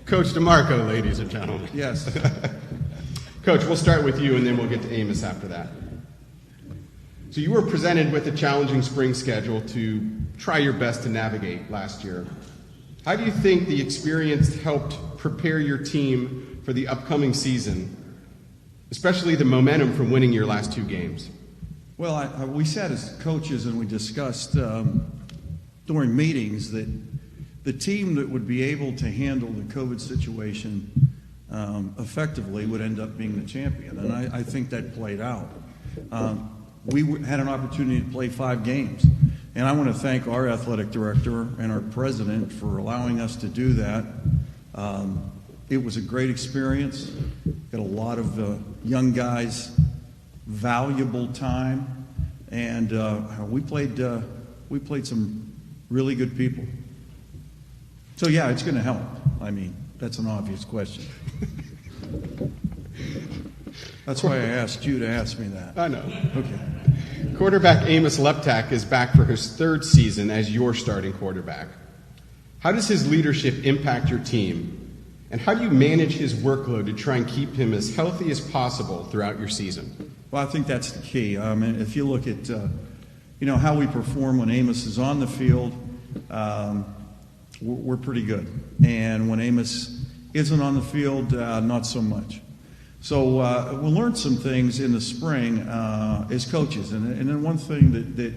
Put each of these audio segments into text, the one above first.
Coach DeMarco, ladies and gentlemen. Yes. Coach, we'll start with you, and then we'll get to Amos after that. So you were presented with a challenging spring schedule to try your best to navigate last year. How do you think the experience helped prepare your team for the upcoming season, especially the momentum from winning your last 2 games? Well, we sat as coaches and we discussed during meetings that the team that would be able to handle the COVID situation effectively would end up being the champion, and I think that played out. We had an opportunity to play 5 games, and I want to thank our athletic director and our president for allowing us to do that. It was a great experience. Got a lot of young guys, valuable time, and we played some really good people. So yeah, it's going to help. I mean, that's an obvious question. That's why I asked you to ask me that. I know. Okay. Quarterback Amos Luptak is back for his 3rd season as your starting quarterback. How does his leadership impact your team? And how do you manage his workload to try and keep him as healthy as possible throughout your season? Well, I think that's the key. If you look at how we perform when Amos is on the field, we're pretty good. And when Amos isn't on the field, not so much. So we'll learn some things in the spring as coaches. And then one thing that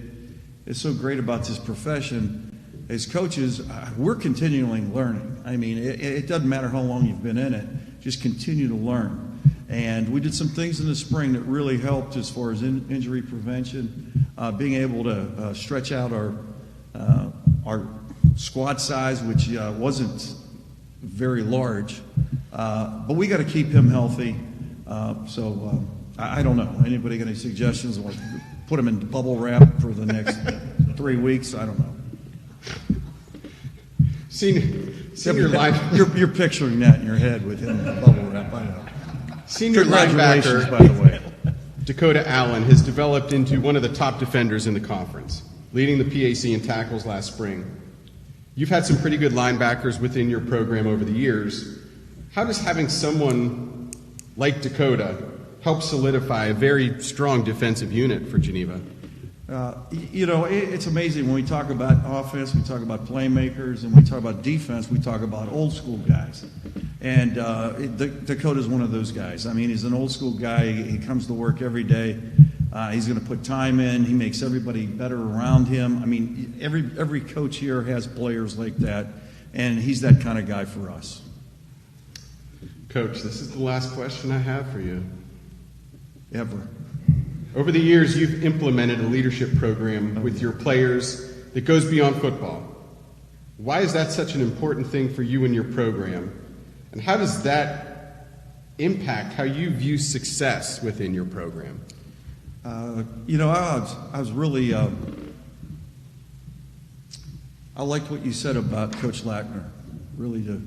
is so great about this profession, as coaches, we're continually learning. I mean, it doesn't matter how long you've been in it, just continue to learn. And we did some things in the spring that really helped as far as injury prevention, being able to stretch out our squad size, which wasn't very large. But we got to keep him healthy. So I don't know. Anybody got any suggestions? Like put him in bubble wrap for the next 3 weeks? I don't know. Senior linebacker. You're picturing that in your head with him in bubble wrap. I know. Senior linebacker, by the way. Dakota Allen has developed into one of the top defenders in the conference, leading the PAC in tackles last spring. You've had some pretty good linebackers within your program over the years. How does having someone like Dakota help solidify a very strong defensive unit for Geneva? It's amazing when we talk about offense, we talk about playmakers, and we talk about defense, we talk about old school guys. And Dakota's one of those guys. I mean, he's an old school guy. He comes to work every day. He's going to put time in. He makes everybody better around him. I mean, every coach here has players like that, and he's that kind of guy for us. Coach, this is the last question I have for you. Ever. Over the years, you've implemented a leadership program with your players that goes beyond football. Why is that such an important thing for you and your program? And how does that impact how you view success within your program? I was really, I liked what you said about Coach Lackner, really did.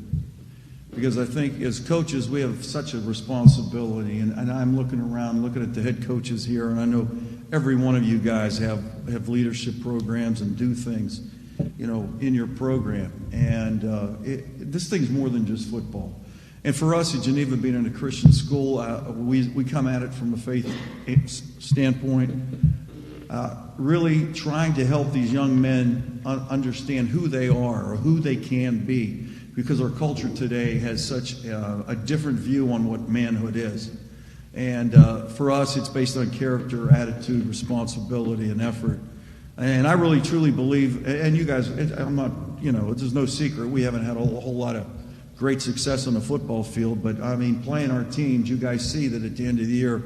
Because I think as coaches, we have such a responsibility, and I'm looking around, looking at the head coaches here, and I know every one of you guys have leadership programs and do things, in your program. And this thing's more than just football. And for us at Geneva, being in a Christian school, we come at it from a faith standpoint, really trying to help these young men understand who they are or who they can be. Because our culture today has such a different view on what manhood is. And for us, it's based on character, attitude, responsibility, and effort. And I really, truly believe, and you guys, I'm not, there's no secret, we haven't had a whole lot of great success on the football field, but I mean, playing our teams, you guys see that at the end of the year,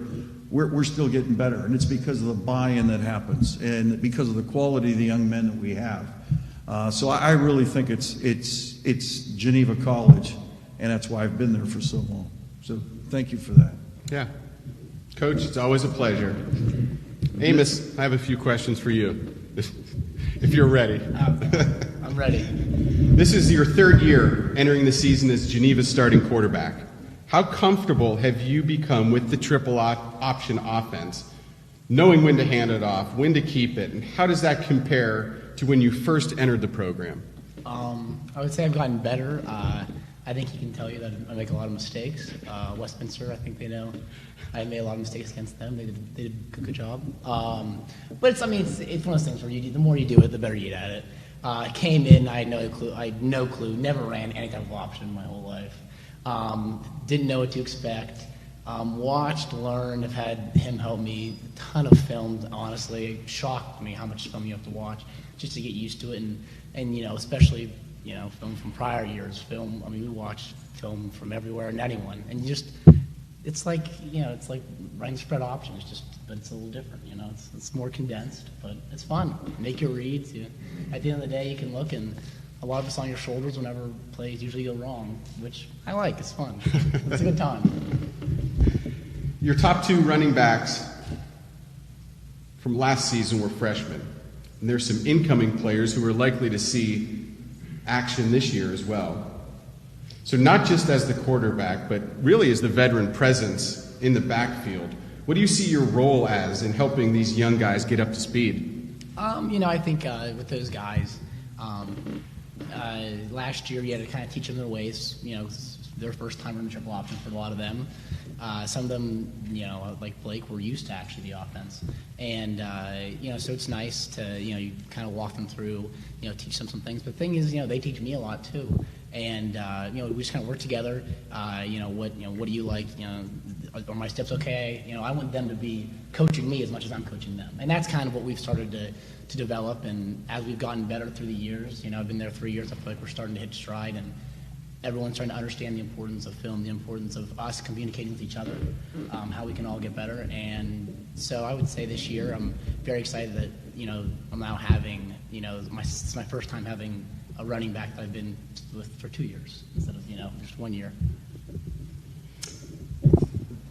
we're still getting better. And it's because of the buy-in that happens and because of the quality of the young men that we have. So I really think it's Geneva College, and that's why I've been there for so long. So thank you for that. Yeah. Coach, it's always a pleasure. Amos, I have a few questions for you, if you're ready. I'm ready. This is your 3rd year entering the season as Geneva's starting quarterback. How comfortable have you become with the triple option offense, knowing when to hand it off, when to keep it, and how does that compare to when you first entered the program? I would say I've gotten better. I think he can tell you that I make a lot of mistakes. Westminster, I think they know I made a lot of mistakes against them. They did a good job. But it's one of those things where the more you do it, the better you get at it. I came in, I had no clue, never ran any type of option in my whole life. Didn't know what to expect. Watched, learned, have had him help me. A ton of film, honestly. It shocked me how much film you have to watch just to get used to it. And especially, film from prior years. We watch film from everywhere and anyone. And it's like running spread options, but it's a little different, It's more condensed, but it's fun. Make your reads. At the end of the day, you can look, and a lot of it's on your shoulders whenever plays usually go wrong, which I like. It's fun. It's a good time. Your top 2 running backs from last season were freshmen, and there's some incoming players who are likely to see action this year as well. So not just as the quarterback, but really as the veteran presence in the backfield. What do you see your role as in helping these young guys get up to speed? I think with those guys, last year you had to kind of teach them their ways. Their first time running triple option for a lot of them. Some of them, like Blake, were used to actually the offense. And, so it's nice to, you kind of walk them through, teach them some things. But the thing is, they teach me a lot too. And, we just kind of work together. What do you like? Are my steps okay? I want them to be coaching me as much as I'm coaching them. And that's kind of what we've started to develop. And as we've gotten better through the years, I've been there 3 years, I feel like we're starting to hit stride. And everyone's trying to understand the importance of film, the importance of us communicating with each other, how we can all get better. And so I would say this year I'm very excited that, I'm now having, it's my first time having a running back that I've been with for 2 years instead of, just 1 year.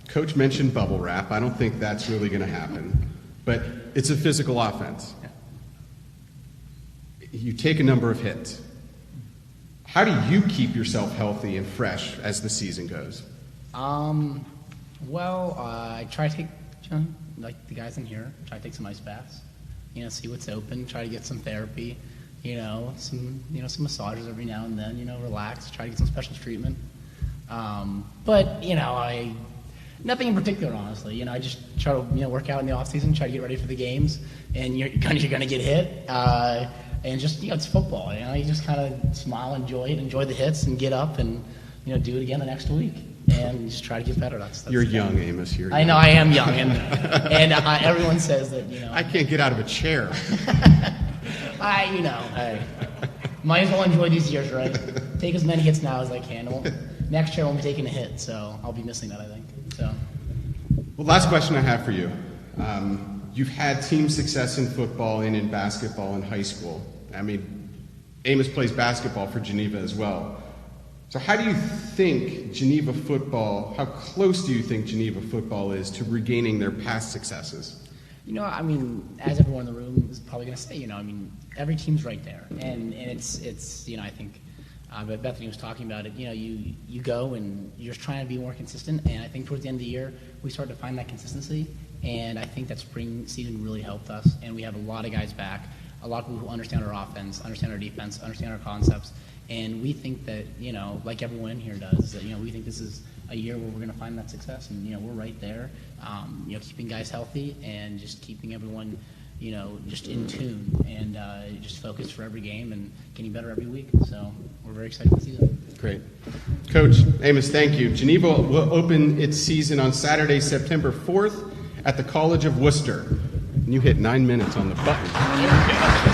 Coach mentioned bubble wrap. I don't think that's really going to happen, but it's a physical offense. Yeah. You take a number of hits. How do you keep yourself healthy and fresh as the season goes? I try to take, like the guys in here, try to take some ice baths, see what's open, try to get some therapy, some massages every now and then, relax, try to get some special treatment. Nothing in particular, honestly. I just try to, work out in the off season, try to get ready for the games, and you're going to get hit. And just, it's football, you just kind of smile, enjoy the hits, and get up and, do it again the next week. And just try to get better. That's You're young, Amos. I know, I am young. And everyone says that, I can't get out of a chair. Hey, might as well enjoy these years, right? Take as many hits now as I can. Next year I won't be taking a hit, so I'll be missing that, I think. So. Well, last question I have for you. You've had team success in football and in basketball in high school. Amos plays basketball for Geneva as well. So how close do you think Geneva football is to regaining their past successes? As everyone in the room is probably going to say, every team's right there. And it's I think, but Bethany was talking about it, you go and you're just trying to be more consistent. And I think towards the end of the year, we started to find that consistency. And I think that spring season really helped us. And we have a lot of guys back, a lot of people who understand our offense, understand our defense, understand our concepts. And we think that, like everyone in here does, that, we think this is a year where we're going to find that success. And, we're right there, keeping guys healthy and just keeping everyone, just in tune and just focused for every game and getting better every week. So we're very excited for the season. Great. Coach, Amos, thank you. Geneva will open its season on Saturday, September 4th at the College of Worcester. And you hit 9 minutes on the button.